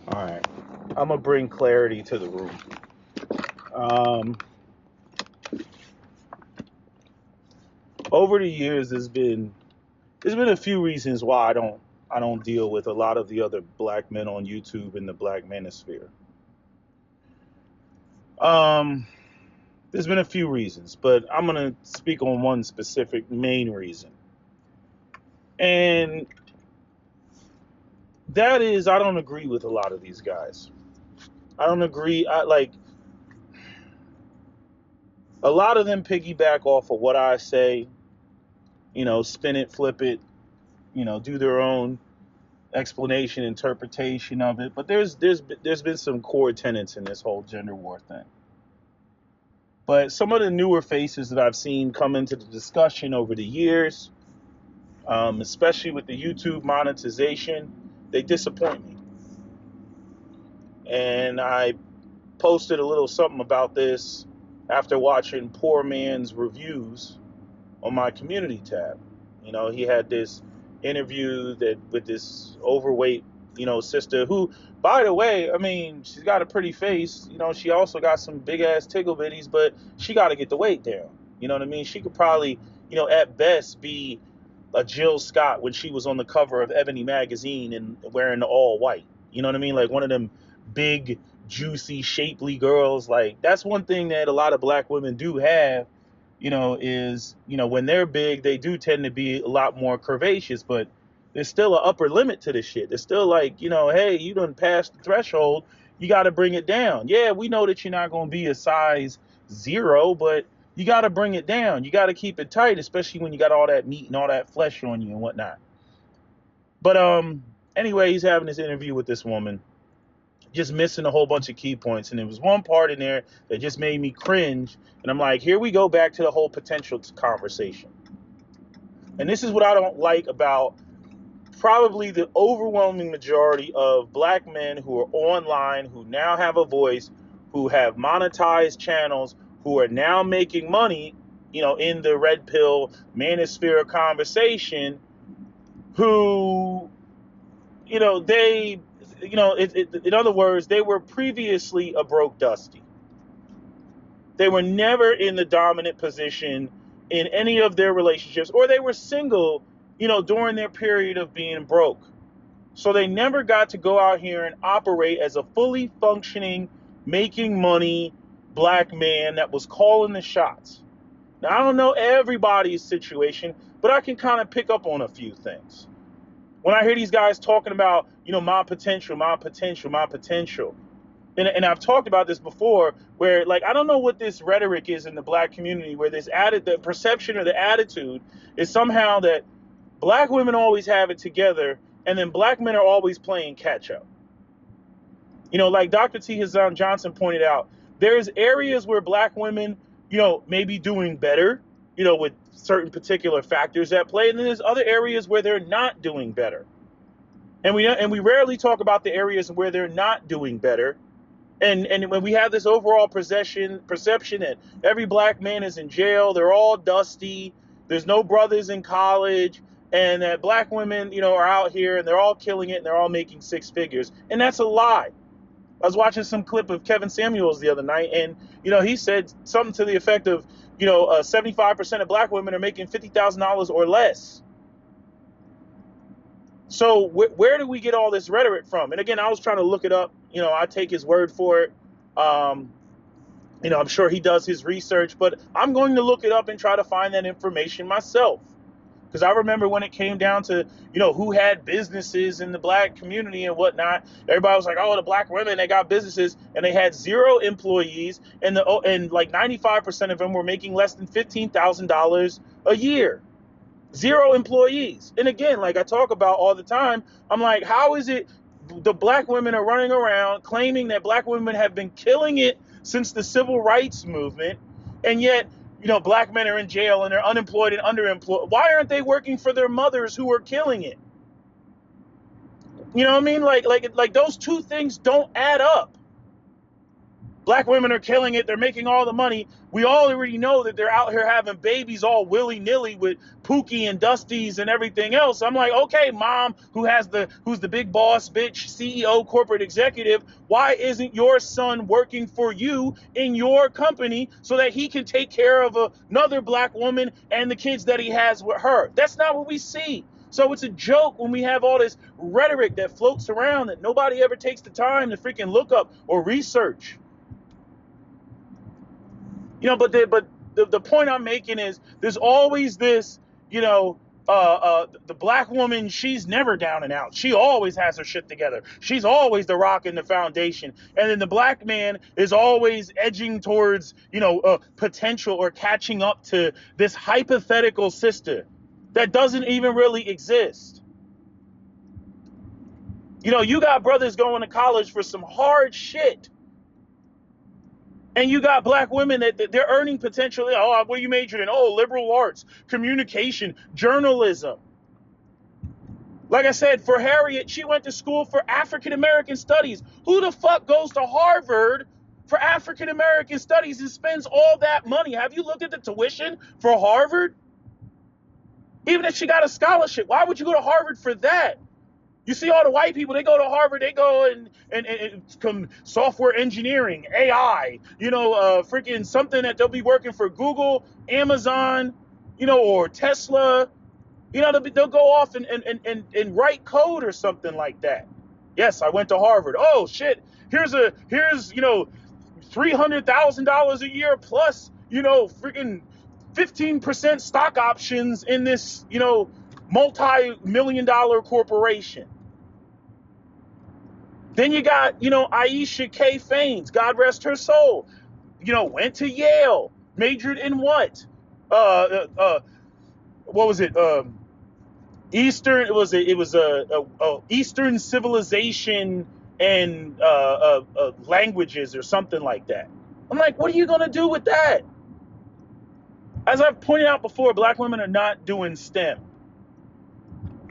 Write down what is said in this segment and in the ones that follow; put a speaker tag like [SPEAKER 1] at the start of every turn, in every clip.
[SPEAKER 1] All right. I'm gonna bring clarity to the room. Um, Over the years, there's been a few reasons why I don't deal with a lot of the other black men on YouTube in the black manosphere. Um, there's been a few reasons, but I'm gonna speak on one specific main reason, and that is I don't agree with a lot of these guys. I don't agree. I like a lot of them piggyback off of what I say. Spin it, flip it. Do their own explanation, interpretation of it. But there's been some core tenets in this whole gender war thing. But some of the newer faces that I've seen come into the discussion over the years, especially with the YouTube monetization, they disappoint me. And I posted a little something about this after watching Poor Man's reviews on my community tab. He had this interview that with this overweight, sister who, by the way, I mean, she's got a pretty face. She also got some big ass tickle bitties, but she got to get the weight down. You know what I mean? She could probably, at best be a Jill Scott when she was on the cover of Ebony magazine and wearing the all white. You know what I mean? Like one of them big, juicy, shapely girls. Like that's one thing that a lot of black women do have, is, when they're big, they do tend to be a lot more curvaceous, but there's still an upper limit to this shit. There's still like, hey, you done passed the threshold. You got to bring it down. Yeah, we know that you're not going to be a size 0, but you got to bring it down. You got to keep it tight, especially when you got all that meat and all that flesh on you and whatnot. But anyway, he's having this interview with this woman, just missing a whole bunch of key points. And there was one part in there that just made me cringe. And I'm like, here we go back to the whole potential conversation. And this is what I don't like about probably the overwhelming majority of black men who are online, who now have a voice, who have monetized channels, who are now making money, in the red pill manosphere conversation, who, they, in other words, they were previously a broke dusty. They were never in the dominant position in any of their relationships, or they were single, during their period of being broke. So they never got to go out here and operate as a fully functioning, making money black man that was calling the shots. Now, I don't know everybody's situation, but I can kind of pick up on a few things. When I hear these guys talking about, my potential, my potential, my potential, and I've talked about this before, where like I don't know what this rhetoric is in the black community, where this the perception or the attitude is somehow that black women always have it together, and then black men are always playing catch up. Like Dr. T. Hazan Johnson pointed out, there's areas where black women, may be doing better, with certain particular factors at play, and then there's other areas where they're not doing better. And we rarely talk about the areas where they're not doing better. And when we have this overall perception that every black man is in jail, they're all dusty, there's no brothers in college, and that black women, are out here and they're all killing it and they're all making six figures. And that's a lie. I was watching some clip of Kevin Samuels the other night, and, he said something to the effect of, 75% of black women are making $50,000 or less. So where do we get all this rhetoric from? And again, I was trying to look it up. I take his word for it. I'm sure he does his research, but I'm going to look it up and try to find that information myself. Because I remember when it came down to, who had businesses in the black community and whatnot, everybody was like, oh, the black women, they got businesses, and they had 0 employees, and like 95% of them were making less than $15,000 a year. 0 employees. And again, like I talk about all the time, I'm like, how is it the black women are running around claiming that black women have been killing it since the civil rights movement, and yet, black men are in jail and they're unemployed and underemployed? Why aren't they working for their mothers who are killing it? You know what I mean? Like those two things don't add up. Black women are killing it. They're making all the money. We all already know that they're out here having babies all willy-nilly with Pookie and Dusties and everything else. I'm like, okay, mom, who's the big boss bitch, CEO, corporate executive, why isn't your son working for you in your company so that he can take care of another black woman and the kids that he has with her? That's not what we see. So it's a joke when we have all this rhetoric that floats around that nobody ever takes the time to freaking look up or research. But the point I'm making is there's always this, the black woman, she's never down and out. She always has her shit together. She's always the rock in the foundation. And then the black man is always edging towards, potential or catching up to this hypothetical sister that doesn't even really exist. You got brothers going to college for some hard shit. And you got black women that they're earning potentially. Oh, what are you majoring in? Oh, liberal arts, communication, journalism. Like I said, for Harriet, she went to school for African American studies. Who the fuck goes to Harvard for African American studies and spends all that money? Have you looked at the tuition for Harvard? Even if she got a scholarship, why would you go to Harvard for that? You see all the white people, they go to Harvard, they go and software engineering, AI, freaking something that they'll be working for Google, Amazon, or Tesla. They'll go off and write code or something like that. Yes, I went to Harvard. Oh shit, here's $300,000 a year plus, freaking 15% stock options in this, multi-million-dollar corporation. Then you got, Aisha K. Faines, God rest her soul, went to Yale, majored in what? What was it? Eastern. It was a Eastern civilization and languages or something like that. I'm like, what are you gonna do with that? As I've pointed out before, black women are not doing STEM,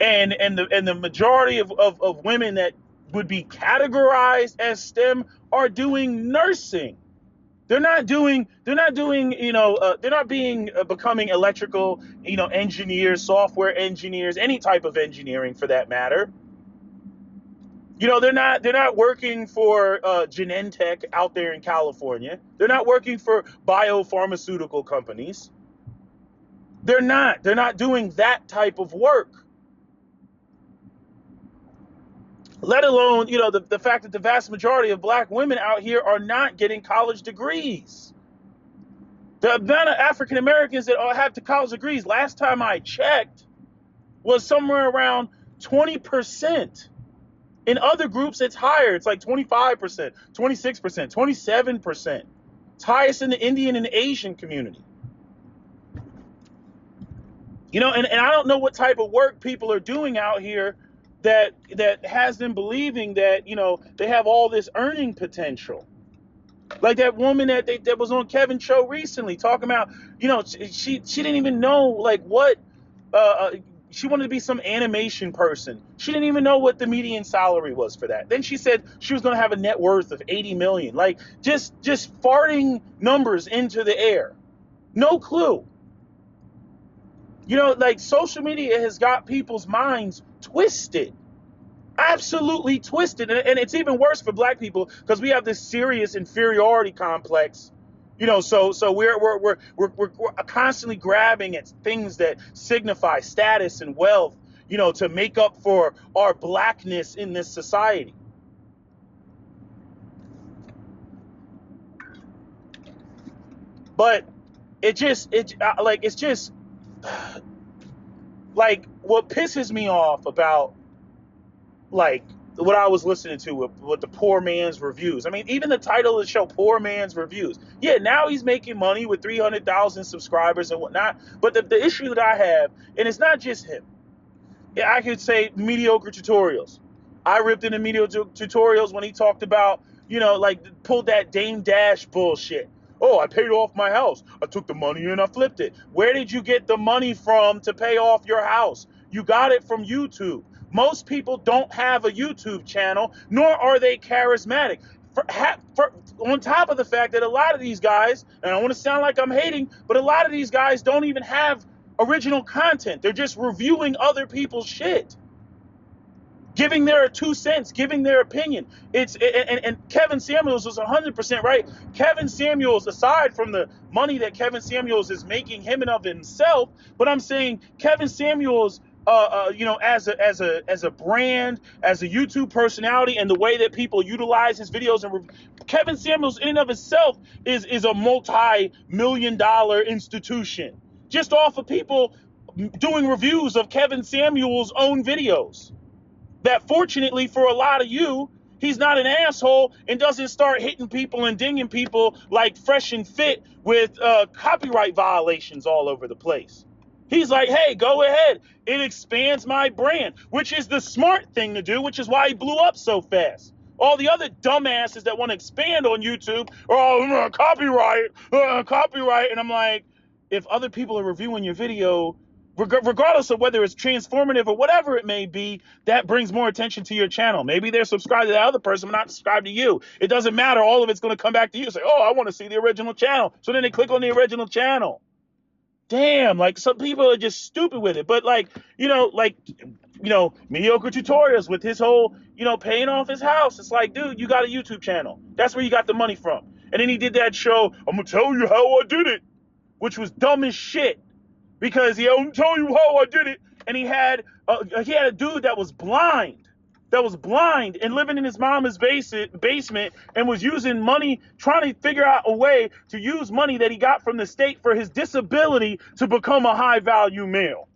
[SPEAKER 1] and the majority of women that would be categorized as STEM are doing nursing. They're not becoming electrical, engineers, software engineers, any type of engineering for that matter. They're not working for Genentech out there in California. They're not working for biopharmaceutical companies. They're not doing that type of work. Let alone, the fact that the vast majority of black women out here are not getting college degrees. The amount of African Americans that have the college degrees, last time I checked, was somewhere around 20%. In other groups, it's higher. It's like 25%, 26%, 27%. It's highest in the Indian and Asian community. And I don't know what type of work people are doing out here that has them believing that, they have all this earning potential. Like that woman that was on Kevin's show recently talking about, she didn't even know like what, she wanted to be some animation person. She didn't even know what the median salary was for that. Then she said she was going to have a net worth of 80 million, like just farting numbers into the air. No clue. Like social media has got people's minds twisted. Absolutely twisted. And it's even worse for black people because we have this serious inferiority complex. So we're constantly grabbing at things that signify status and wealth, to make up for our blackness in this society. But it's just like what pisses me off about like what I was listening to with the poor man's reviews. I mean, even the title of the show, Poor Man's Reviews. Yeah, now he's making money with 300,000 subscribers and whatnot. But the issue that I have, and it's not just him. I could say mediocre tutorials. I ripped into mediocre tutorials when he talked about, pulled that Dame Dash bullshit. Oh, I paid off my house. I took the money and I flipped it. Where did you get the money from to pay off your house? You got it from YouTube. Most people don't have a YouTube channel, nor are they charismatic. for on top of the fact that a lot of these guys, and I don't want to sound like I'm hating, but a lot of these guys don't even have original content. They're just reviewing other people's shit, giving their 2 cents, giving their opinion. And Kevin Samuels was 100% right. Kevin Samuels, aside from the money that Kevin Samuels is making him and of himself, but I'm saying Kevin Samuels, as a brand, as a YouTube personality, and the way that people utilize his videos Kevin Samuels in and of itself is a multi-million-dollar institution just off of people doing reviews of Kevin Samuels' own videos. That fortunately for a lot of you, he's not an asshole and doesn't start hitting people and dinging people like Fresh and Fit with copyright violations all over the place. He's like, hey, go ahead. It expands my brand, which is the smart thing to do, which is why he blew up so fast. All the other dumbasses that want to expand on YouTube are, copyright. And I'm like, if other people are reviewing your video, regardless of whether it's transformative or whatever it may be, that brings more attention to your channel. Maybe they're subscribed to that other person, but not subscribed to you. It doesn't matter. All of it's going to come back to you. Say, oh, I want to see the original channel. So then they click on the original channel. Damn, like some people are just stupid with it. But mediocre tutorials with his whole, paying off his house. It's like, dude, you got a YouTube channel. That's where you got the money from. And then he did that show, I'm going to tell you how I did it, which was dumb as shit. Because I'm telling you how I did it, and he had a dude that was blind and living in his mama's basement and was using money, trying to figure out a way to use money that he got from the state for his disability to become a high value male.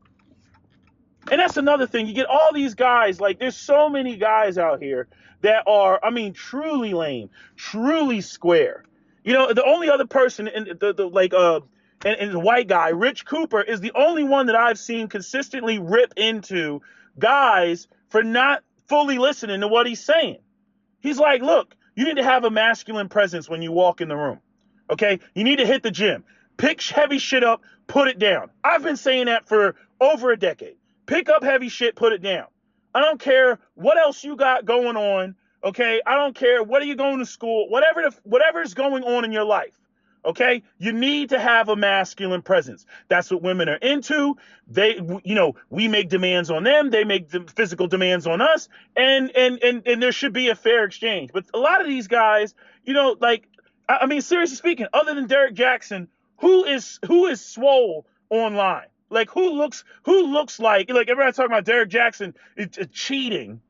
[SPEAKER 1] And that's another thing. You get all these guys, like there's so many guys out here that are, truly lame, truly square. The only other person in and the white guy, Rich Cooper, is the only one that I've seen consistently rip into guys for not fully listening to what he's saying. He's like, look, you need to have a masculine presence when you walk in the room. Okay? You need to hit the gym. Pick heavy shit up, put it down. I've been saying that for over a decade. Pick up heavy shit, put it down. I don't care what else you got going on. Okay? I don't care whether you're going to school, whatever's going on in your life. Okay, you need to have a masculine presence. That's what women are into. We make demands on them. They make the physical demands on us, and there should be a fair exchange. But a lot of these guys, seriously speaking, other than Derek Jackson, who is swole online? Like who looks like everybody talking about Derek Jackson cheating.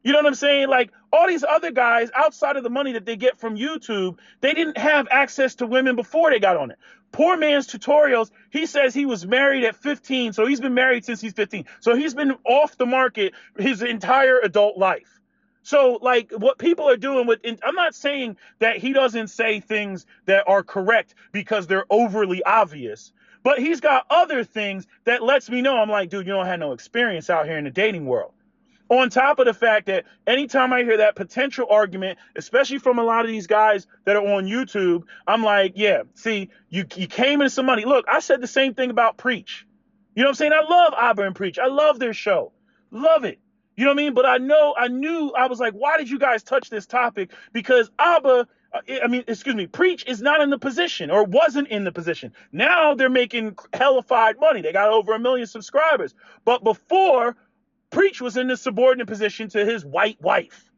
[SPEAKER 1] You know what I'm saying? Like all these other guys outside of the money that they get from YouTube, they didn't have access to women before they got on it. Poor Man's Tutorials, he says he was married at 15, so he's been married since he's 15. So he's been off the market his entire adult life. So like what people are doing I'm not saying that he doesn't say things that are correct because they're overly obvious, but he's got other things that lets me know, I'm like, dude, you don't have no experience out here in the dating world. On top of the fact that anytime I hear that potential argument, especially from a lot of these guys that are on YouTube, I'm like, yeah, see, you came in some money. Look, I said the same thing about Preach. You know what I'm saying? I love Abba and Preach. I love their show. Love it. You know what I mean? But I was like, why did you guys touch this topic? Because Preach is not in the position or wasn't in the position. Now they're making hellified money. They got over 1 million subscribers. But before, Preach was in the subordinate position to his white wife.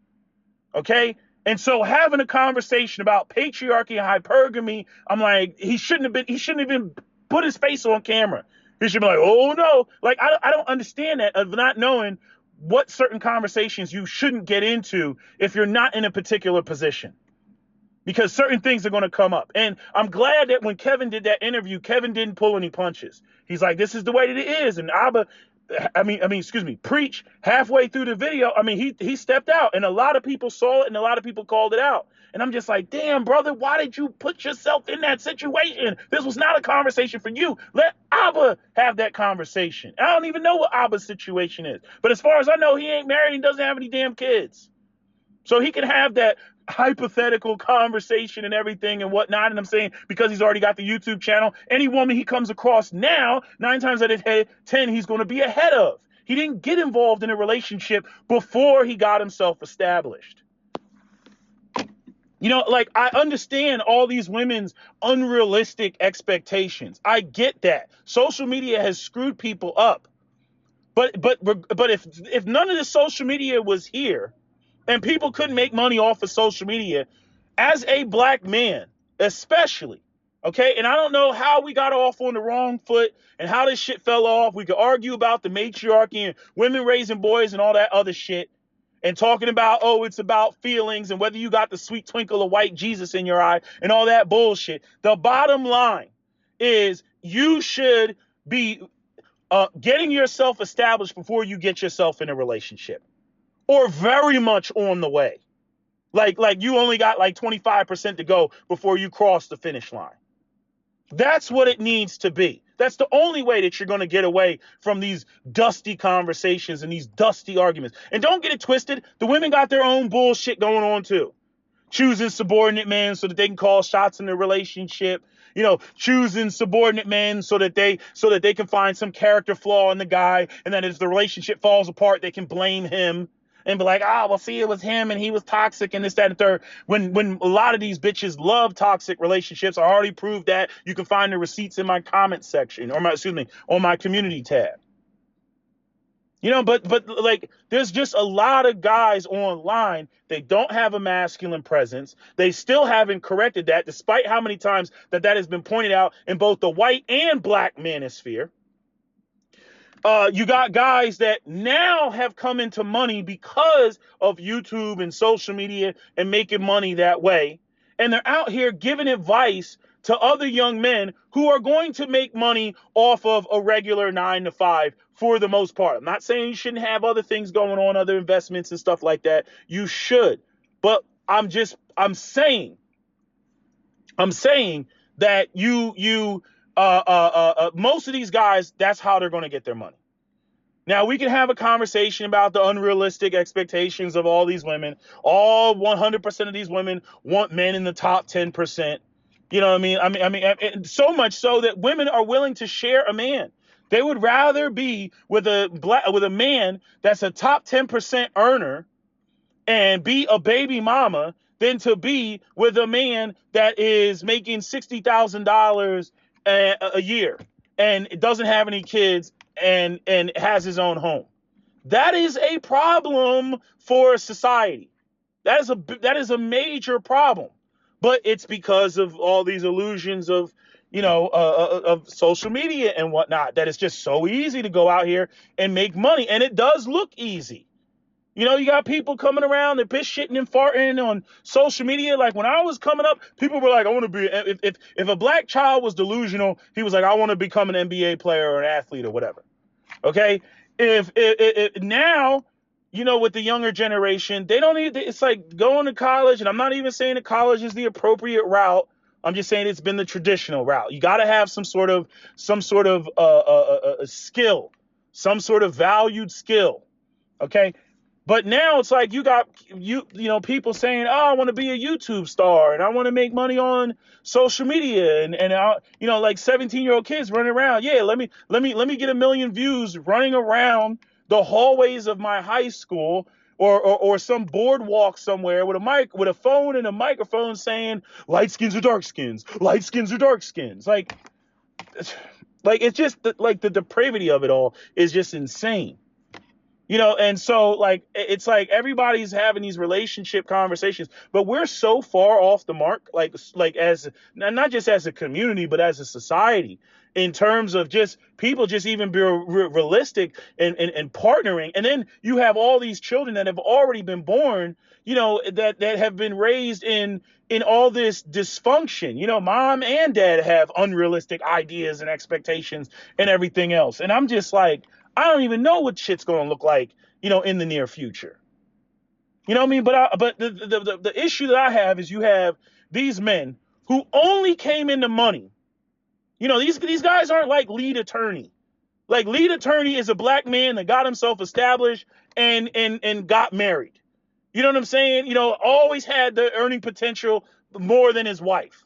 [SPEAKER 1] Okay? And so having a conversation about patriarchy and hypergamy, I'm like, he shouldn't even put his face on camera. He should be like, oh no. Like, I don't understand that of not knowing what certain conversations you shouldn't get into if you're not in a particular position. Because certain things are going to come up. And I'm glad that when Kevin did that interview, Kevin didn't pull any punches. He's like, this is the way that it is. And Preach, halfway through the video, he stepped out and a lot of people saw it and a lot of people called it out. And I'm just like, damn, brother, why did you put yourself in that situation? This was not a conversation for you. Let Abba have that conversation. I don't even know what Abba's situation is. But as far as I know, he ain't married and doesn't have any damn kids. So he can have that hypothetical conversation and everything and whatnot. And I'm saying because he's already got the YouTube channel, any woman he comes across now, 9 times out of 10, he's going to be ahead of. He didn't get involved in a relationship before he got himself established. You know, like, I understand all these women's unrealistic expectations. I get that. Social media has screwed people up. But if none of this social media was here and people couldn't make money off of social media, as a black man, especially, okay, and I don't know how we got off on the wrong foot and how this shit fell off. We could argue about the matriarchy and women raising boys and all that other shit and talking about, oh, it's about feelings and whether you got the sweet twinkle of white Jesus in your eye and all that bullshit. The bottom line is you should be getting yourself established before you get yourself in a relationship, or very much on the way. Like you only got like 25% to go before you cross the finish line. That's what it needs to be. That's the only way that you're going to get away from these dusty conversations and these dusty arguments. And don't get it twisted. The women got their own bullshit going on too. Choosing subordinate men so that they can call shots in their relationship. You know, choosing subordinate men so that they can find some character flaw in the guy, and then as the relationship falls apart, they can blame him and be like, well, see, it was him and he was toxic and this, that, and third. When a lot of these bitches love toxic relationships, I already proved that. You can find the receipts in my comment section, or on my community tab. You know, but like, there's just a lot of guys online. They don't have a masculine presence. They still haven't corrected that, despite how many times that has been pointed out in both the white and black manosphere. You got guys that now have come into money because of YouTube and social media and making money that way. And they're out here giving advice to other young men who are going to make money off of a regular 9 to 5 for the most part. I'm not saying you shouldn't have other things going on, other investments and stuff like that. You should. But I'm saying that most of these guys, that's how they're going to get their money. Now, we can have a conversation about the unrealistic expectations of all these women. All 100% of these women want men in the top 10%. You know what I mean? So much so that women are willing to share a man. They would rather be with a man that's a top 10% earner and be a baby mama than to be with a man that is making $60,000 a year and doesn't have any kids and has his own home. That is a problem for society. That is a major problem. But it's because of all these illusions of, of social media and whatnot, that it's just so easy to go out here and make money. And it does look easy. You know, you got people coming around, they're piss shitting and farting on social media. Like, when I was coming up, people were like, I want to be, if a black child was delusional, he was like, I want to become an NBA player or an athlete or whatever. Okay. If now, with the younger generation, they don't need, it's like going to college. And I'm not even saying that college is the appropriate route. I'm just saying it's been the traditional route. You got to have some sort of skill, some sort of valued skill. Okay. But now it's like you got people saying, I want to be a YouTube star and I want to make money on social media and like 17-year-old kids running around. Yeah, let me get 1 million views running around the hallways of my high school or some boardwalk somewhere with a phone and a microphone saying light skins or dark skins, light skins or dark skins. Like it's just like the depravity of it all is just insane. And so like, it's like everybody's having these relationship conversations, but we're so far off the mark, like as not just as a community, but as a society, in terms of just people just even be realistic and partnering. And then you have all these children that have already been born, that have been raised in all this dysfunction. Mom and dad have unrealistic ideas and expectations and everything else. And I'm just like, I don't even know what shit's going to look like, in the near future. You know what I mean? But the issue that I have is you have these men who only came into money. These guys aren't like Lead Attorney. Like, Lead Attorney is a black man that got himself established and got married. You know what I'm saying? Always had the earning potential more than his wife.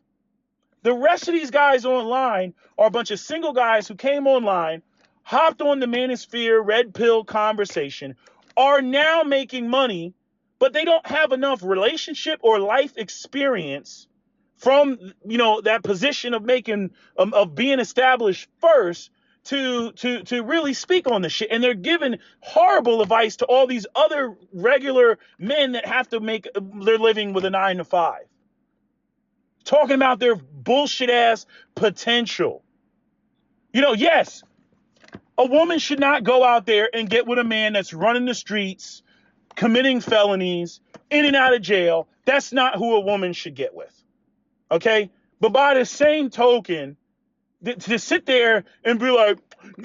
[SPEAKER 1] The rest of these guys online are a bunch of single guys who came online, hopped on the Manosphere red pill conversation, are now making money but they don't have enough relationship or life experience from, that position of of being established first to really speak on the shit. And they're giving horrible advice to all these other regular men that have to make their living with a 9 to 5, talking about their bullshit ass potential. Yes, a woman should not go out there and get with a man that's running the streets, committing felonies, in and out of jail. That's not who a woman should get with. Okay? But by the same token, to sit there and be like,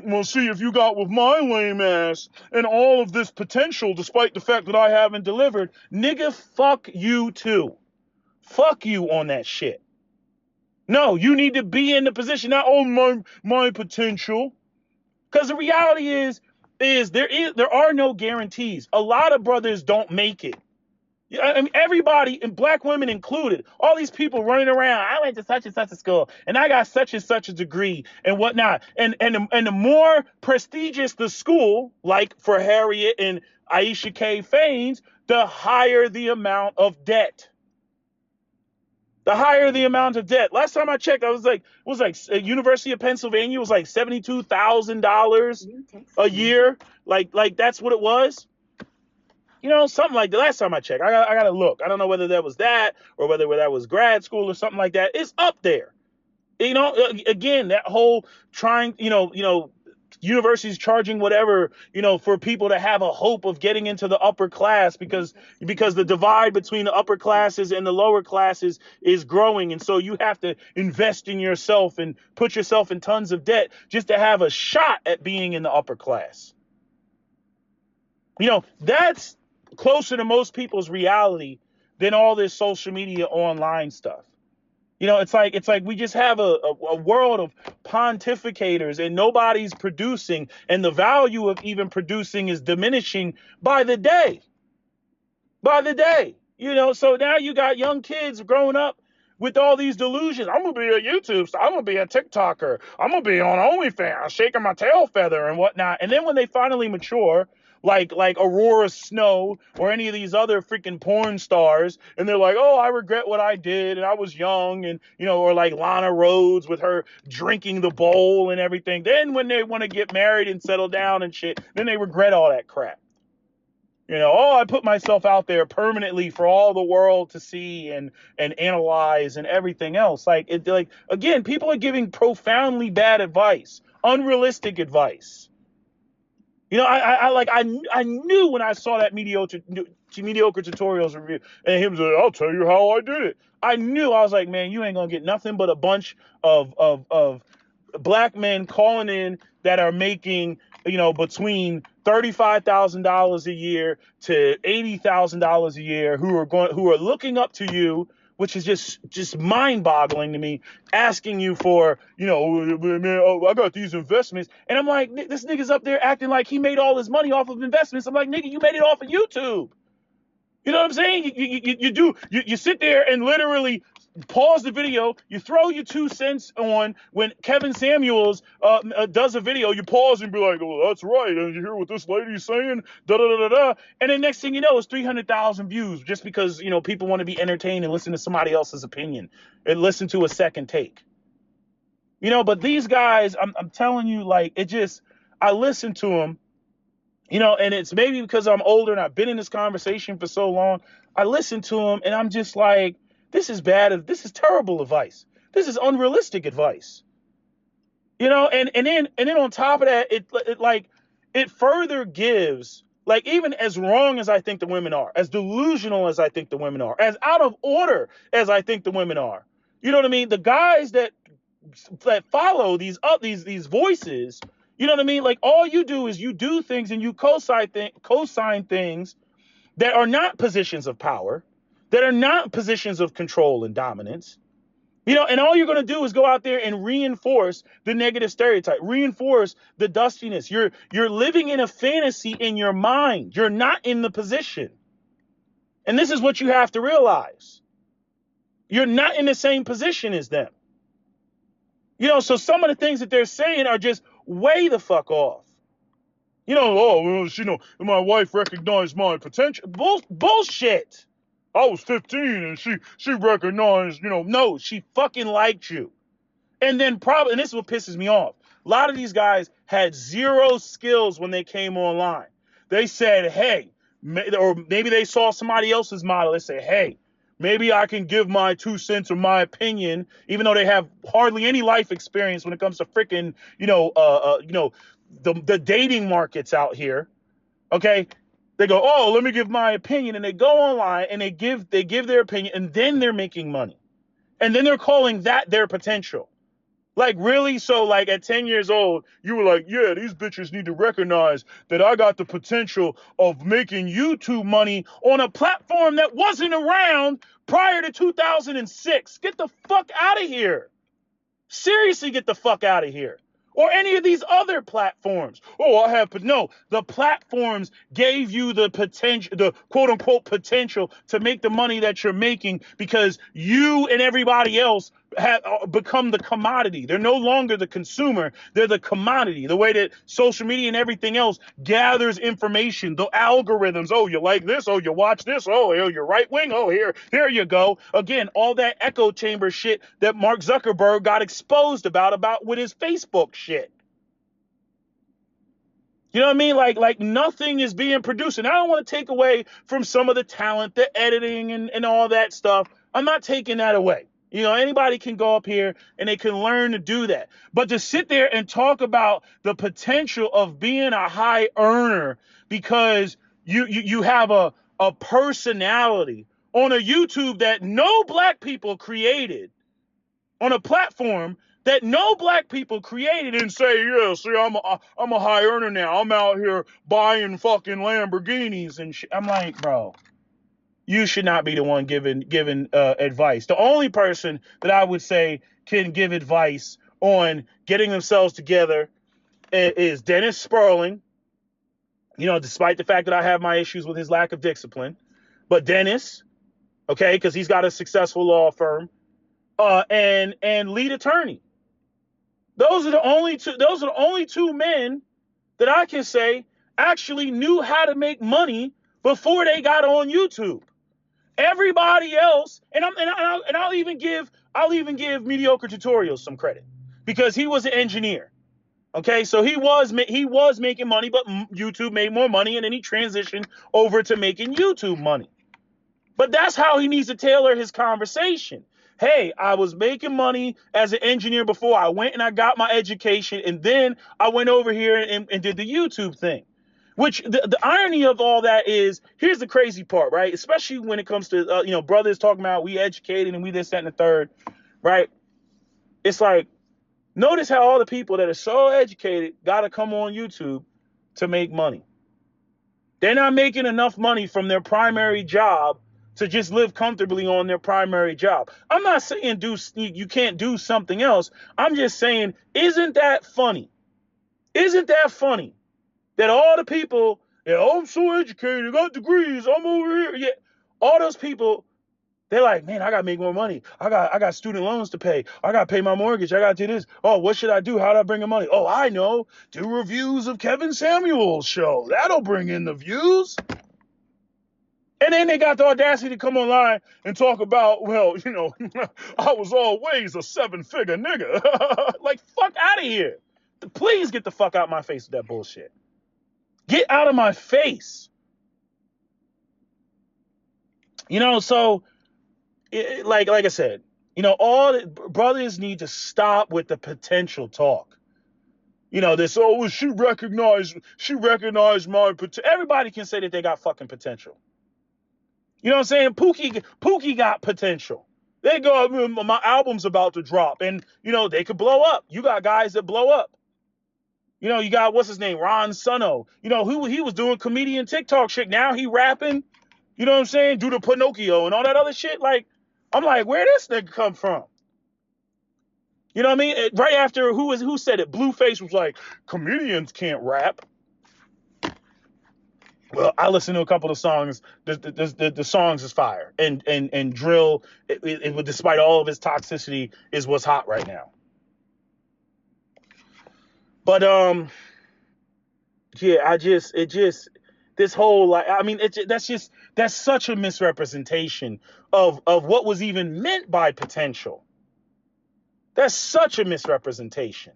[SPEAKER 1] well, see, if you got with my lame ass and all of this potential, despite the fact that I haven't delivered, nigga, fuck you too. Fuck you on that shit. No, you need to be in the position, not my potential. Because the reality is there are no guarantees. A lot of brothers don't make it. I mean, everybody, and black women included, all these people running around. I went to such and such a school, and I got such and such a degree, and whatnot. And the more prestigious the school, like for Harriet and Aisha K. Faines, the higher the amount of debt. The higher the amount of debt. Last time I checked, it was like University of Pennsylvania was like $72,000 a year. Like that's what it was. Something like that. Last time I checked, I gotta look. I don't know whether that was that or whether that was grad school or something like that. It's up there. Again, that whole trying, universities charging whatever, for people to have a hope of getting into the upper class because the divide between the upper classes and the lower classes is growing. And so you have to invest in yourself and put yourself in tons of debt just to have a shot at being in the upper class. That's closer to most people's reality than all this social media online stuff. It's like we just have a world of pontificators and nobody's producing, and the value of even producing is diminishing by the day. By the day. So now you got young kids growing up with all these delusions. I'm going to be a YouTube star. I'm going to be a TikToker. I'm going to be on OnlyFans, shaking my tail feather and whatnot. And then when they finally mature, like Aurora Snow or any of these other freaking porn stars, and they're like, oh, I regret what I did, and I was young, and or like Lana Rhoades with her drinking the bowl and everything. Then when they want to get married and settle down and shit, then they regret all that crap. I put myself out there permanently for all the world to see and analyze and everything else. Again, people are giving profoundly bad advice, unrealistic advice. I knew when I saw that mediocre tutorials review, and he was like, I'll tell you how I did it. I knew. I was like, man, you ain't gonna get nothing but a bunch of black men calling in that are making, between $35,000 a year to $80,000 a year, who are looking up to you, which is just mind-boggling to me, asking you for, man, I got these investments. And I'm like, this nigga's up there acting like he made all his money off of investments. I'm like, nigga, you made it off of YouTube. You know what I'm saying? You sit there and literally pause the video. You throw your 2 cents on when Kevin Samuels does a video. You pause and be like, oh, that's right. And you hear what this lady's saying? Da da da da da. And then next thing you know, it's 300,000 views just because people want to be entertained and listen to somebody else's opinion and listen to a second take. But these guys, I'm telling you, I listen to them. And it's maybe because I'm older and I've been in this conversation for so long. I listen to him and I'm just like, this is bad. This is terrible advice. This is unrealistic advice. And then on top of that, it further gives, even as wrong as I think the women are, as delusional as I think the women are, as out of order as I think the women are. You know what I mean? The guys that follow these voices. You know what I mean? All you do is you do things and you co-sign things that are not positions of power, that are not positions of control and dominance. And all you're going to do is go out there and reinforce the negative stereotype, reinforce the dustiness. You're living in a fantasy in your mind. You're not in the position. And this is what you have to realize. You're not in the same position as them. So some of the things that they're saying are just way the fuck off. Oh, well, my wife recognized my potential. Bullshit. I was 15 and she recognized, no, she fucking liked you. And then and this is what pisses me off. A lot of these guys had zero skills when they came online. They said, hey, or maybe they saw somebody else's model. They say, hey, maybe I can give my 2 cents or my opinion, even though they have hardly any life experience when it comes to freaking, the dating markets out here. Okay. They go, oh, let me give my opinion. And they go online and they give their opinion, and then they're making money. And then they're calling that their potential. Like, really? So, like, at 10 years old, you were like, yeah, these bitches need to recognize that I got the potential of making YouTube money on a platform that wasn't around prior to 2006. Get the fuck out of here. Seriously, get the fuck out of here. Or any of these other platforms. Oh, no, the platforms gave you the potential, the quote unquote potential to make the money that you're making because you and everybody else have become the commodity. They're no longer the consumer. They're the commodity. The way that social media and everything else gathers information, the algorithms. Oh, you like this? Oh, you watch this? Oh, you're right wing. Oh, here you go. Again, all that echo chamber shit that Mark Zuckerberg got exposed about with his Facebook shit. You know what I mean? Like nothing is being produced. And I don't want to take away from some of the talent, the editing and all that stuff. I'm not taking that away. Anybody can go up here and they can learn to do that. But to sit there and talk about the potential of being a high earner because you have a personality on a YouTube that no black people created, on a platform that no black people created, and say, yeah, see, I'm a high earner now. I'm out here buying fucking Lamborghinis and shit. I'm like, bro, you should not be the one giving advice. The only person that I would say can give advice on getting themselves together is Dennis Sperling. Despite the fact that I have my issues with his lack of discipline, but Dennis, okay, because he's got a successful law firm, and lead attorney. Those are the only two men that I can say actually knew how to make money before they got on YouTube. Everybody else, and I'll even give Mediocre Tutorials some credit because he was an engineer. Okay, so he was making money, but YouTube made more money, and then he transitioned over to making YouTube money. But that's how he needs to tailor his conversation. Hey, I was making money as an engineer before. I went and I got my education, and then I went over here and did the YouTube thing. Which the irony of all that is, here's the crazy part, right? Especially when it comes to brothers talking about we educated and we this, that, and the third, right? It's like, notice how all the people that are so educated got to come on YouTube to make money. They're not making enough money from their primary job to just live comfortably on their primary job. I'm not saying you can't do something else. I'm just saying, isn't that funny? Isn't that funny that all the people, I'm so educated, I got degrees, I'm over here. Yeah, all those people, they're like, man, I gotta make more money. I got student loans to pay. I gotta pay my mortgage. I gotta do this. Oh, what should I do? How do I bring in money? Oh, I know. Do reviews of Kevin Samuel's show. That'll bring in the views. And then they got the audacity to come online and talk about, well, I was always a 7-figure nigga. Like, fuck out of here. Please get the fuck out of my face with that bullshit. Get out of my face. So, like I said, all brothers need to stop with the potential talk. This, well, she recognized my potential. Everybody can say that they got fucking potential. You know what I'm saying? Pookie got potential. They go, my album's about to drop, and they could blow up. You got guys that blow up. You got, what's his name, Ron Sunno. He was doing comedian TikTok shit. Now he rapping. You know what I'm saying? Do the Pinocchio and all that other shit. Like, I'm like, where this nigga come from? You know what I mean? Right after, who said it? Blueface was like, comedians can't rap. Well, I listened to a couple of songs. The songs is fire, and drill. It, despite all of its toxicity, is what's hot right now. But yeah, this whole, like, I mean, that's such a misrepresentation of what was even meant by potential. That's such a misrepresentation.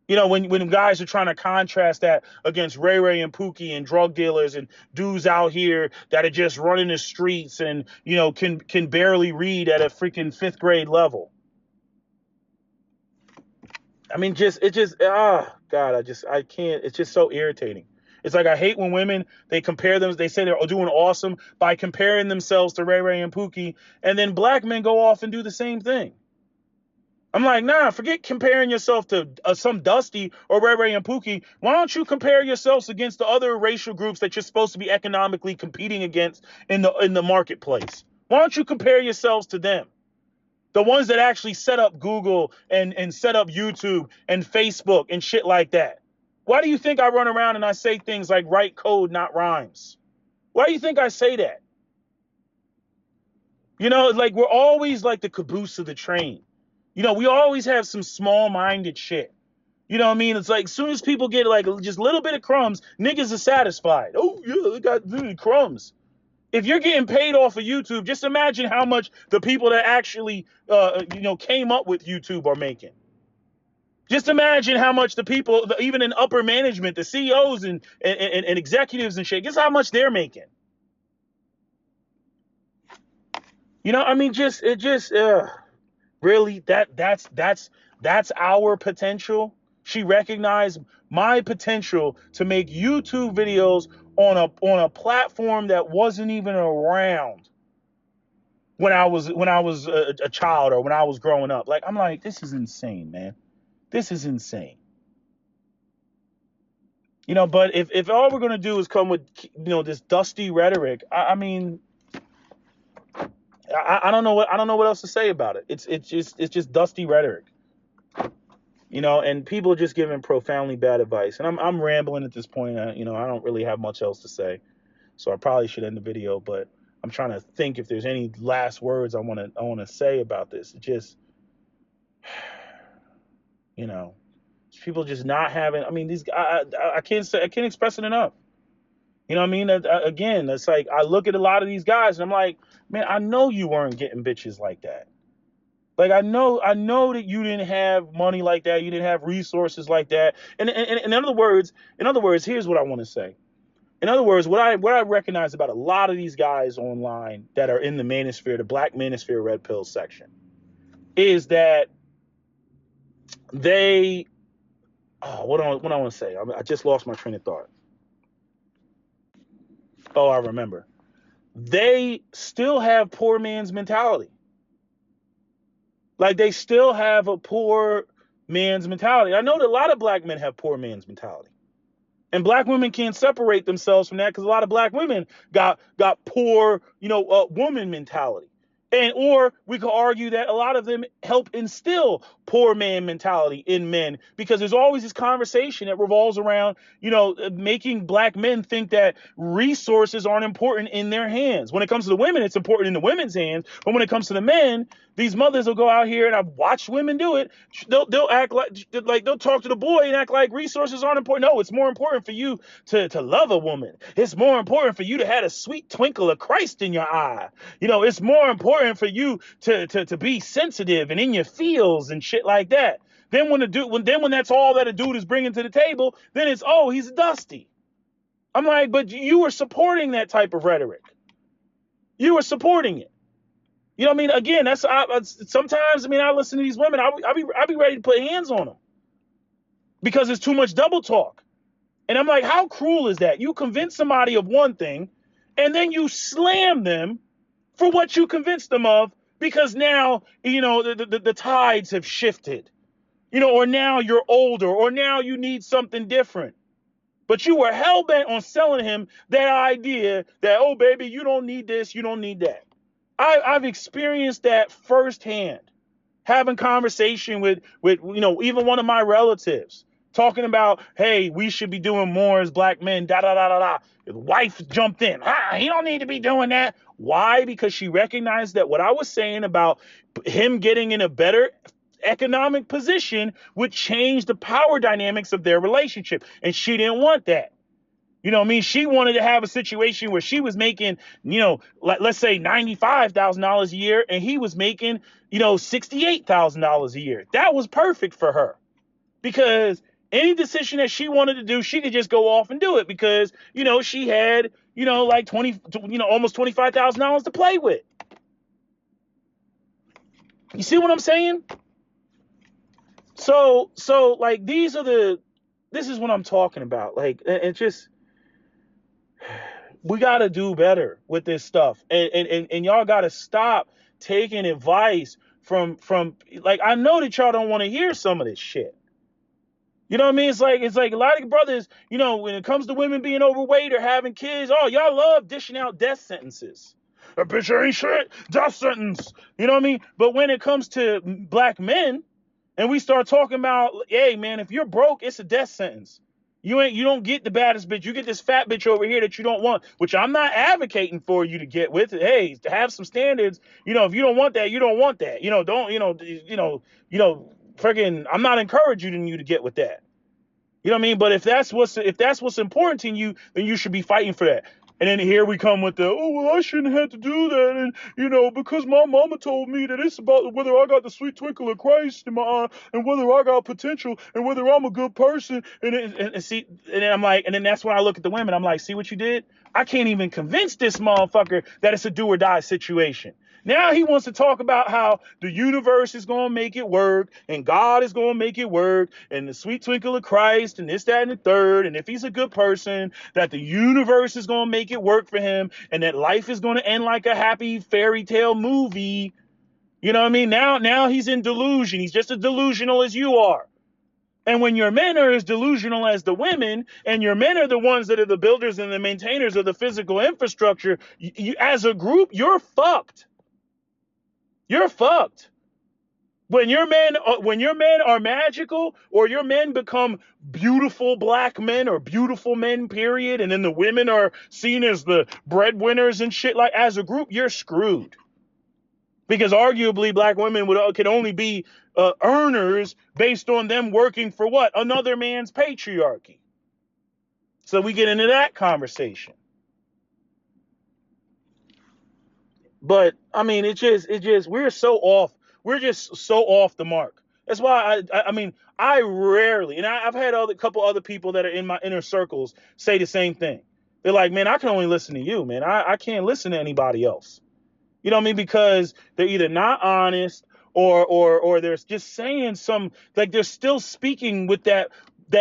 [SPEAKER 1] When guys are trying to contrast that against Ray Ray and Pookie and drug dealers and dudes out here that are just running the streets and, can barely read at a freaking fifth grade level. I mean, God, I can't. It's just so irritating. It's like, I hate when women, they compare them, they say they're doing awesome by comparing themselves to Ray Ray and Pookie, and then black men go off and do the same thing. I'm like, nah, forget comparing yourself to some Dusty or Ray Ray and Pookie. Why don't you compare yourselves against the other racial groups that you're supposed to be economically competing against in the marketplace? Why don't you compare yourselves to them? The ones that actually set up Google and set up YouTube and Facebook and shit like that. Why do you think I run around and I say things like write code, not rhymes? Why do you think I say that? Like, we're always like the caboose of the train. We always have some small-minded shit. You know what I mean? It's like, as soon as people get like just a little bit of crumbs, niggas are satisfied. Oh, yeah, they got crumbs. If you're getting paid off of YouTube, just imagine how much the people that actually, came up with YouTube are making. Just imagine how much the people, even in upper management, the CEOs and executives and shit, guess how much they're making. I mean, really, that's our potential. She recognized my potential to make YouTube videos on a platform that wasn't even around when I was a child or when I was growing up. Like, I'm like, this is insane, man. This is insane. But if all we're gonna do is come with this dusty rhetoric, I mean, I don't know what else to say about it. It's just dusty rhetoric. And people are just giving profoundly bad advice. And I'm rambling at this point. I don't really have much else to say, so I probably should end the video. But I'm trying to think if there's any last words I want to say about this. It just, people just not having. I mean, I can't express it enough. You know what I mean? Again, it's like, I look at a lot of these guys and I'm like, man, I know you weren't getting bitches like that. Like, I know that you didn't have money like that. You didn't have resources like that. And in other words, here's what I want to say. In other words, what I recognize about a lot of these guys online that are in the Manosphere, the Black Manosphere Red Pill section, is that they, what I want to say. I just lost my train of thought. Oh, I remember. They still have poor man's mentality. Like, they still have a poor man's mentality. I know that a lot of black men have poor man's mentality. And black women can't separate themselves from that because a lot of black women got poor, woman mentality. Or we could argue that a lot of them help instill poor man mentality in men, because there's always this conversation that revolves around, making black men think that resources aren't important in their hands. When it comes to the women, it's important in the women's hands. But when it comes to the men, these mothers will go out here, and I've watched women do it. They'll act like they'll talk to the boy and act like resources aren't important. No, it's more important for you to love a woman. It's more important for you to have a sweet twinkle of Christ in your eye. It's more important for you to be sensitive and in your feels and shit like that. Then when that's all that a dude is bringing to the table, then it's, oh, he's dusty. I'm like, but you were supporting that type of rhetoric. You were supporting it. You know what I mean? Again, sometimes, I listen to these women, I'll be ready to put hands on them because it's too much double talk. And I'm like, how cruel is that? You convince somebody of one thing, and then you slam them for what you convinced them of, because now, the tides have shifted, or now you're older, or now you need something different. But you were hell-bent on selling him that idea that, oh, baby, you don't need this, you don't need that. I've experienced that firsthand, having conversation with even one of my relatives, talking about, hey, we should be doing more as black men, da da da da da. His wife jumped in. He don't need to be doing that. Why? Because she recognized that what I was saying about him getting in a better economic position would change the power dynamics of their relationship. And she didn't want that. You know what I mean? She wanted to have a situation where she was making, let's say $95,000 a year and he was making, $68,000 a year. That was perfect for her because any decision that she wanted to do, she could just go off and do it because, she had, like almost $25,000 to play with. You see what I'm saying? So like this is what I'm talking about. Like, it's just, we got to do better with this stuff. And y'all got to stop taking advice from, like, I know that y'all don't want to hear some of this shit. You know what I mean? It's like a lot of brothers, when it comes to women being overweight or having kids, oh, y'all love dishing out death sentences. A bitch ain't shit, death sentence. You know what I mean? But when it comes to black men, and we start talking about, hey man, if you're broke, it's a death sentence. You don't get the baddest bitch. You get this fat bitch over here that you don't want, which I'm not advocating for you to get with. Hey, to have some standards. If you don't want that, you don't want that. Freaking, I'm not encouraging you to get with that. You know what I mean? But if that's what's important to you, then you should be fighting for that. And then here we come with the, oh, well, I shouldn't have to do that. And, because my mama told me that it's about whether I got the sweet twinkle of Christ in my eye and whether I got potential and whether I'm a good person. And see, and then I'm like, and then that's when I look at the women. I'm like, see what you did? I can't even convince this motherfucker that it's a do or die situation. Now he wants to talk about how the universe is going to make it work and God is going to make it work and the sweet twinkle of Christ and this, that, and the third. And if he's a good person, that the universe is going to make it work for him and that life is going to end like a happy fairy tale movie. You know what I mean? Now he's in delusion. He's just as delusional as you are. And when your men are as delusional as the women, and your men are the ones that are the builders and the maintainers of the physical infrastructure, you as a group, you're fucked. You're fucked. When your men are magical, or your men become beautiful black men or beautiful men, period, and then the women are seen as the breadwinners and shit, like, as a group, you're screwed. Because arguably black women could only be earners based on them working for what? Another man's patriarchy. So we get into that conversation. But I mean, we're so off. We're just so off the mark. That's why I rarely, and I've had a couple other people that are in my inner circles say the same thing. They're like, man, I can only listen to you, man. I can't listen to anybody else. You know what I mean? Because they're either not honest or they're just saying some, like, they're still speaking with that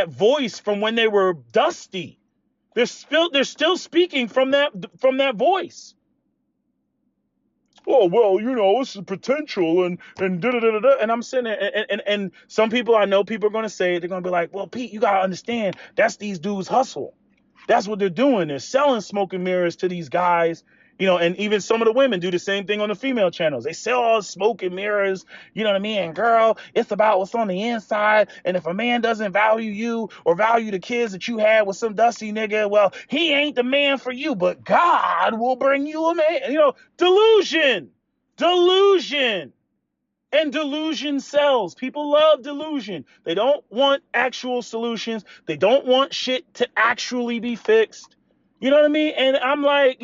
[SPEAKER 1] voice from when they were dusty. They're still speaking from that voice. Oh, well, it's the potential and da da da da. And I'm sitting there, and some people, I know people are going to say it. They're going to be like, well, Pete, you got to understand, that's these dudes' hustle. That's what they're doing. They're selling smoke and mirrors to these guys. And even some of the women do the same thing on the female channels. They sell all smoke and mirrors, you know what I mean? And girl, it's about what's on the inside. And if a man doesn't value you or value the kids that you had with some dusty nigga, well, he ain't the man for you, but God will bring you a man. Delusion. And delusion sells. People love delusion. They don't want actual solutions. They don't want shit to actually be fixed. You know what I mean? And I'm like,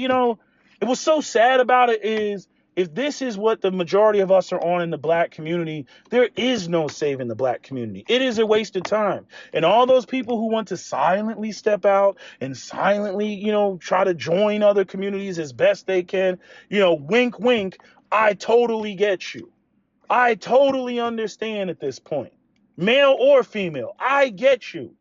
[SPEAKER 1] what's so sad about it is, if this is what the majority of us are on in the black community, there is no saving the black community. It is a waste of time. And all those people who want to silently step out and silently, try to join other communities as best they can, wink, wink, I totally get you. I totally understand at this point, male or female. I get you,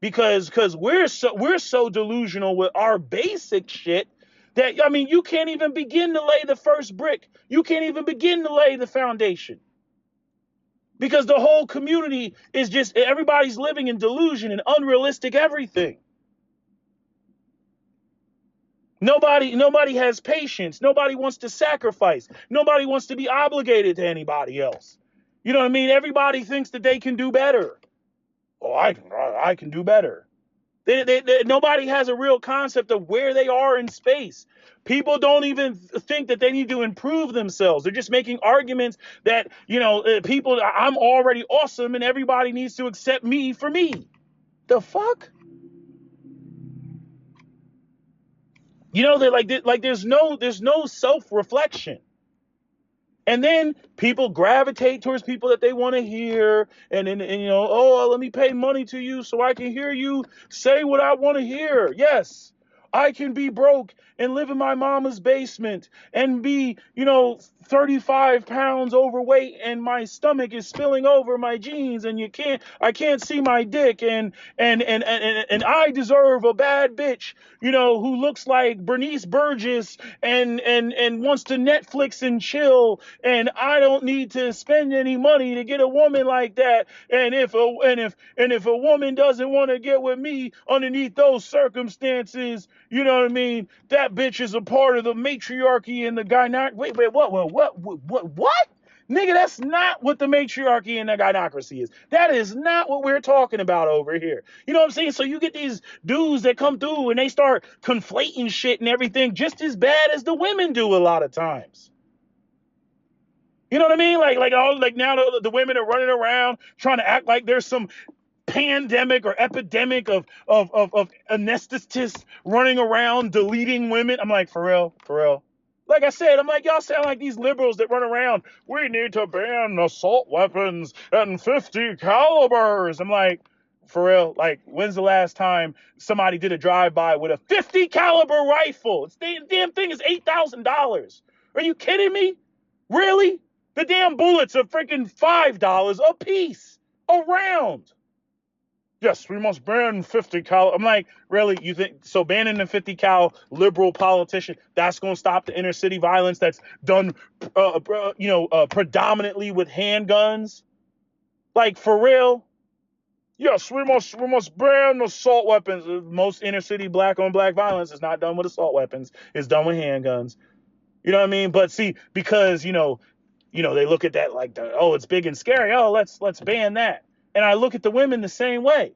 [SPEAKER 1] because we're so delusional with our basic shit that, you can't even begin to lay the first brick. You can't even begin to lay the foundation, because the whole community is just, everybody's living in delusion and unrealistic everything. Nobody has patience. Nobody wants to sacrifice. Nobody wants to be obligated to anybody else. You know what I mean? Everybody thinks that they can do better. Oh, I can do better. Nobody has a real concept of where they are in space. People don't even think that they need to improve themselves. They're just making arguments that, people, I'm already awesome and everybody needs to accept me for me. The fuck? They're like there's no self-reflection. And then people gravitate towards people that they want to hear. And then, oh, let me pay money to you so I can hear you say what I want to hear. Yes, I can be broke and live in my mama's basement and be, 35 pounds overweight and my stomach is spilling over my jeans and I can't see my dick and I deserve a bad bitch, who looks like Bernice Burgess and wants to Netflix and chill, and I don't need to spend any money to get a woman like that. And if a woman doesn't want to get with me underneath those circumstances, you know what I mean? That bitch is a part of the matriarchy and the gynac. Wait, what? Nigga, that's not what the matriarchy and the gynocracy is. That is not what we're talking about over here. You know what I'm saying? So you get these dudes that come through and they start conflating shit and everything just as bad as the women do a lot of times. You know what I mean? Like now the women are running around trying to act like there's some pandemic or epidemic of anesthetists running around deleting women. I'm like, for real. Like I said, I'm like, y'all sound like these liberals that run around. We need to ban assault weapons and 50 calibers. I'm like, for real. Like, when's the last time somebody did a drive-by with a 50 caliber rifle? The damn thing is $8,000. Are you kidding me? Really? The damn bullets are freaking $5 a piece a round. Yes, we must ban 50 cal. I'm like, really? You think so? Banning the 50 liberal politician, that's going to stop the inner city violence that's done, predominantly with handguns? Like, for real? Yes, we must ban assault weapons. Most inner city black on black violence is not done with assault weapons. It's done with handguns. You know what I mean? But see, because they look at that like, it's big and scary. Oh, let's ban that. And I look at the women the same way.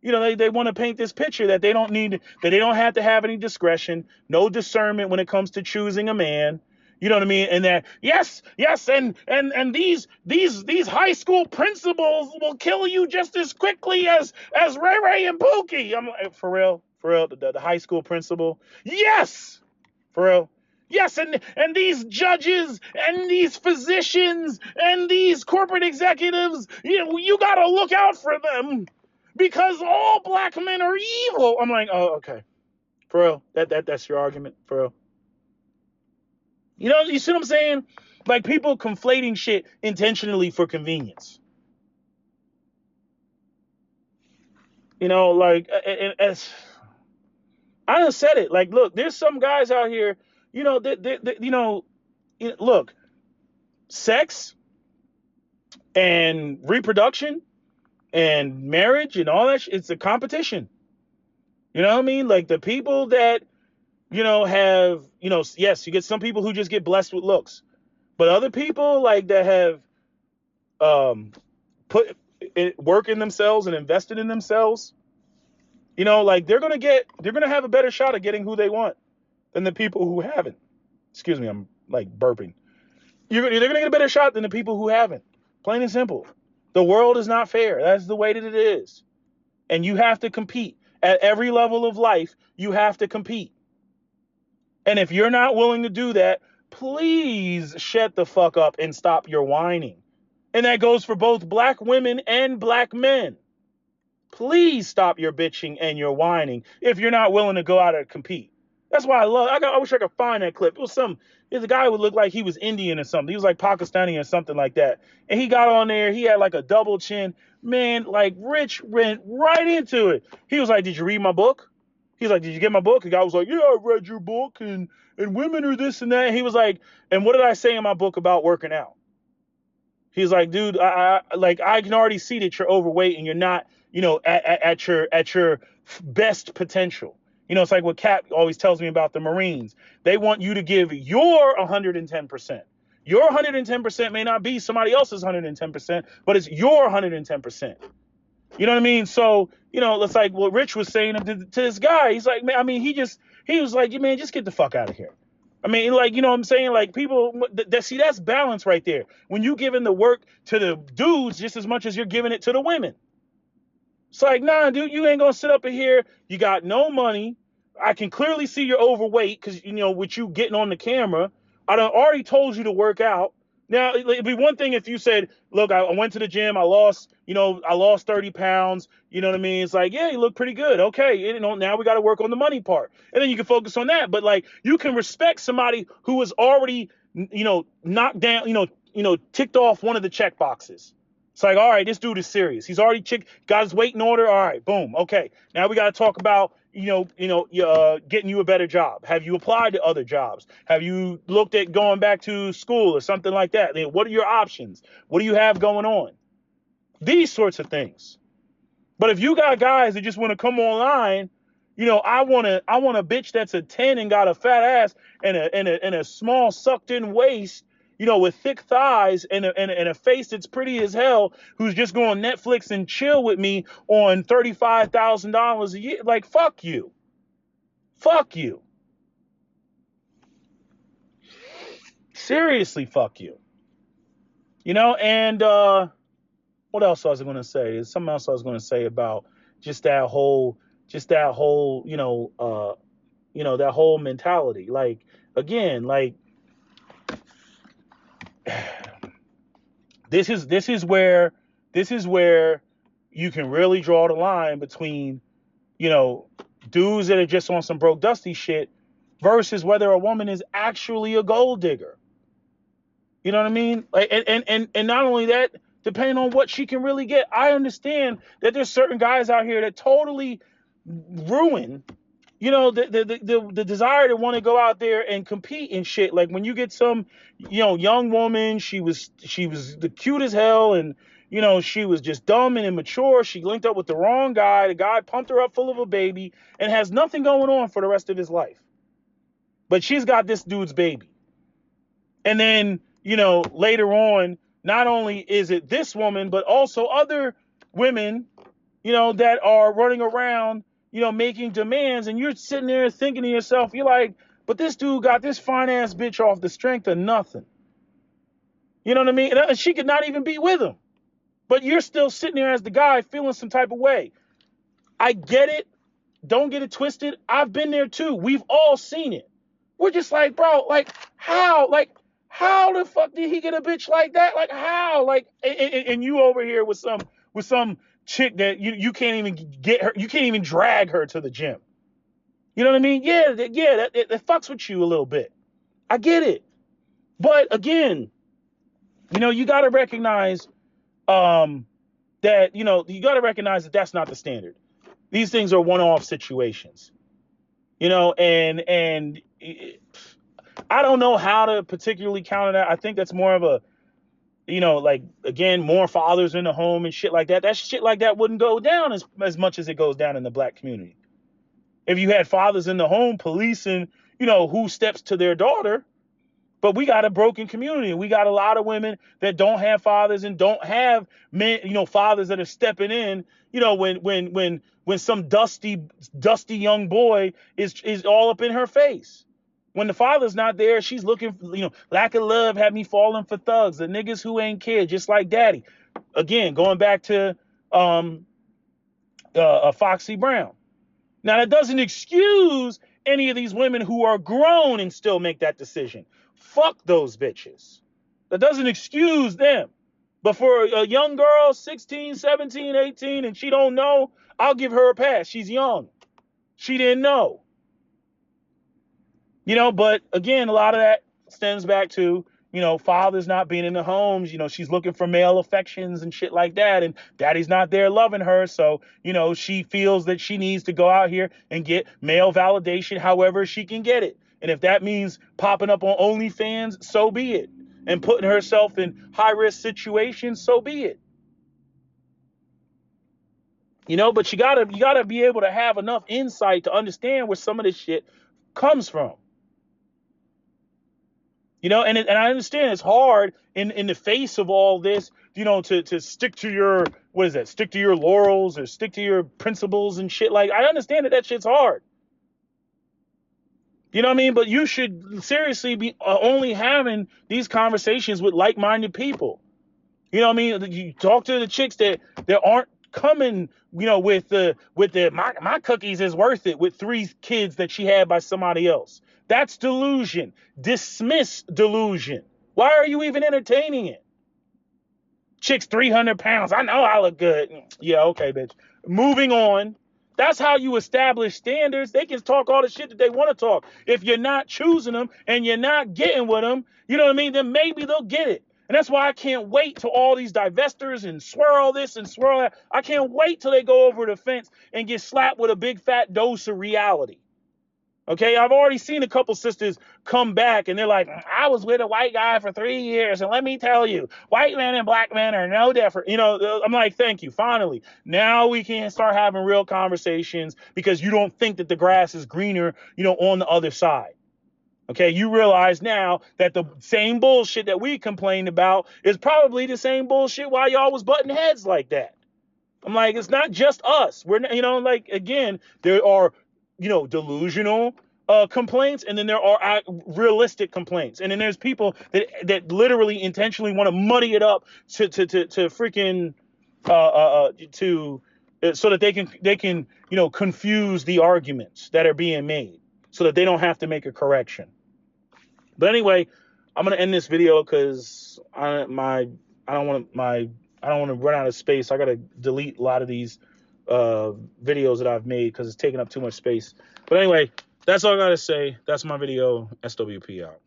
[SPEAKER 1] They want to paint this picture that they don't have to have any discretion, no discernment when it comes to choosing a man. You know what I mean? And that, yes, and these high school principals will kill you just as quickly as Ray Ray and Pookie. I'm like, for real, the high school principal. Yes, for real. Yes, and these judges and these physicians and these corporate executives, you got to look out for them because all black men are evil. I'm like, oh, okay. For real. That's your argument, for real. You see what I'm saying? Like, people conflating shit intentionally for convenience. As I done said it. Like, look, there's some guys out here, look, sex and reproduction and marriage and all that, it's a competition. You know what I mean? Like, the people that, have, yes, you get some people who just get blessed with looks, but other people like that have put work in themselves and invested in themselves, like they're going to have a better shot at getting who they want than the people who haven't. Excuse me, I'm like burping. They're going to get a better shot than the people who haven't. Plain and simple. The world is not fair. That's the way that it is. And you have to compete. At every level of life, you have to compete. And if you're not willing to do that, please shut the fuck up and stop your whining. And that goes for both black women and black men. Please stop your bitching and your whining if you're not willing to go out and compete. That's why I wish I could find that clip. There's a guy who would look like he was Indian or something. He was like Pakistani or something like that. And he got on there. He had like a double chin. Man, like Rich went right into it. He was like, did you read my book? He's like, did you get my book? The guy was like, yeah, I read your book and women are this and that. And he was like, and what did I say in my book about working out? He's like, dude, I can already see that you're overweight and you're not, at your best potential. It's like what Cap always tells me about the Marines. They want you to give your 110%. Your 110% may not be somebody else's 110%, but it's your 110%. You know what I mean? So, it's like what Rich was saying to this guy. He's like, man, I mean, he was like, man, just get the fuck out of here. I mean, like, you know what I'm saying? Like, people, see, that's balance right there. When you giving the work to the dudes just as much as you're giving it to the women. It's like, nah, dude, you ain't gonna sit up in here. You got no money. I can clearly see you're overweight because, with you getting on the camera. I done already told you to work out. Now, it'd be one thing if you said, look, I went to the gym, I lost 30 pounds. You know what I mean? It's like, yeah, you look pretty good. Okay, now we got to work on the money part. And then you can focus on that. But, like, you can respect somebody who was already, knocked down, ticked off one of the check boxes. It's like, all right, this dude is serious. He's already got his weight in order. All right, boom. Okay, now we got to talk about, getting you a better job. Have you applied to other jobs? Have you looked at going back to school or something like that? What are your options? What do you have going on? These sorts of things. But if you got guys that just want to come online, I want a bitch that's a 10 and got a fat ass and a small sucked in waist, with thick thighs and a face that's pretty as hell, who's just going Netflix and chill with me on $35,000 a year. Like, fuck you. Fuck you. Seriously, fuck you. And what else was I going to say? There's something else I was going to say about just that whole, that whole mentality. Like, again, like, this is where you can really draw the line between, dudes that are just on some broke dusty shit versus whether a woman is actually a gold digger. You know what I mean? Like, and not only that, depending on what she can really get. I understand that there's certain guys out here that totally ruin, the desire to want to go out there and compete and shit. Like, when you get some, young woman, she was the cute as hell, and she was just dumb and immature. She linked up with the wrong guy. The guy pumped her up full of a baby and has nothing going on for the rest of his life. But she's got this dude's baby. And then, later on, not only is it this woman, but also other women, that are running around, making demands. And you're sitting there thinking to yourself, you're like, but this dude got this fine ass bitch off the strength of nothing. You know what I mean? And she could not even be with him. But you're still sitting there as the guy feeling some type of way. I get it. Don't get it twisted. I've been there too. We've all seen it. We're just like, bro, like, how? Like, how the fuck did he get a bitch like that? Like, how? Like, and you over here with some chick that you can't even get her, you can't even drag her to the gym. You know what I mean? Yeah, that fucks with you a little bit. I get it. But again, you got to recognize that, you got to recognize that that's not the standard. These things are one-off situations. And I don't know how to particularly counter that. I think that's more of a, like, again, more fathers in the home and shit like that. That shit like that wouldn't go down as much as it goes down in the black community. If you had fathers in the home policing, who steps to their daughter. But we got a broken community. We got a lot of women that don't have fathers and don't have men, fathers that are stepping in, when some dusty young boy is all up in her face. When the father's not there, she's looking, lack of love had me falling for thugs, the niggas who ain't care, just like daddy. Again, going back to Foxy Brown. Now, that doesn't excuse any of these women who are grown and still make that decision. Fuck those bitches. That doesn't excuse them. But for a young girl, 16, 17, 18, and she don't know, I'll give her a pass. She's young. She didn't know. But again, a lot of that stems back to, fathers not being in the homes. She's looking for male affections and shit like that. And daddy's not there loving her. So, she feels that she needs to go out here and get male validation however she can get it. And if that means popping up on OnlyFans, so be it. And putting herself in high-risk situations, so be it. But you gotta be able to have enough insight to understand where some of this shit comes from. You know, and I understand it's hard in the face of all this, you know, to stick to your, what is that? Stick to your laurels or stick to your principles and shit. Like, I understand that shit's hard. You know what I mean? But you should seriously be only having these conversations with like-minded people. You know what I mean? You talk to the chicks that aren't coming, you know, with the my cookies is worth it with 3 kids that she had by somebody else. That's delusion. Dismiss delusion. Why are you even entertaining it? Chick's 300 pounds. I know I look good. Yeah, okay, bitch. Moving on. That's how you establish standards. They can talk all the shit that they want to talk. If you're not choosing them and you're not getting with them, you know what I mean? Then maybe they'll get it. And that's why I can't wait till all these divestors and swirl this and swirl that. I can't wait till they go over the fence and get slapped with a big fat dose of reality. Okay, I've already seen a couple sisters come back and they're like, I was with a white guy for 3 years, and let me tell you, white men and black men are no different. You know, I'm like, thank you. Finally, now we can start having real conversations because you don't think that the grass is greener, you know, on the other side. Okay, you realize now that the same bullshit that we complained about is probably the same bullshit while y'all was butting heads like that. I'm like, it's not just us. We're, you know, like, again, there are, you know, delusional complaints, and then there are realistic complaints, and then there's people that literally intentionally want to muddy it up to freaking to so that they can you know, confuse the arguments that are being made so that they don't have to make a correction. But anyway, I'm gonna end this video because I don't want to run out of space. I gotta delete a lot of these videos that I've made because it's taking up too much space. But anyway, that's all I gotta say. That's my video. SWP out.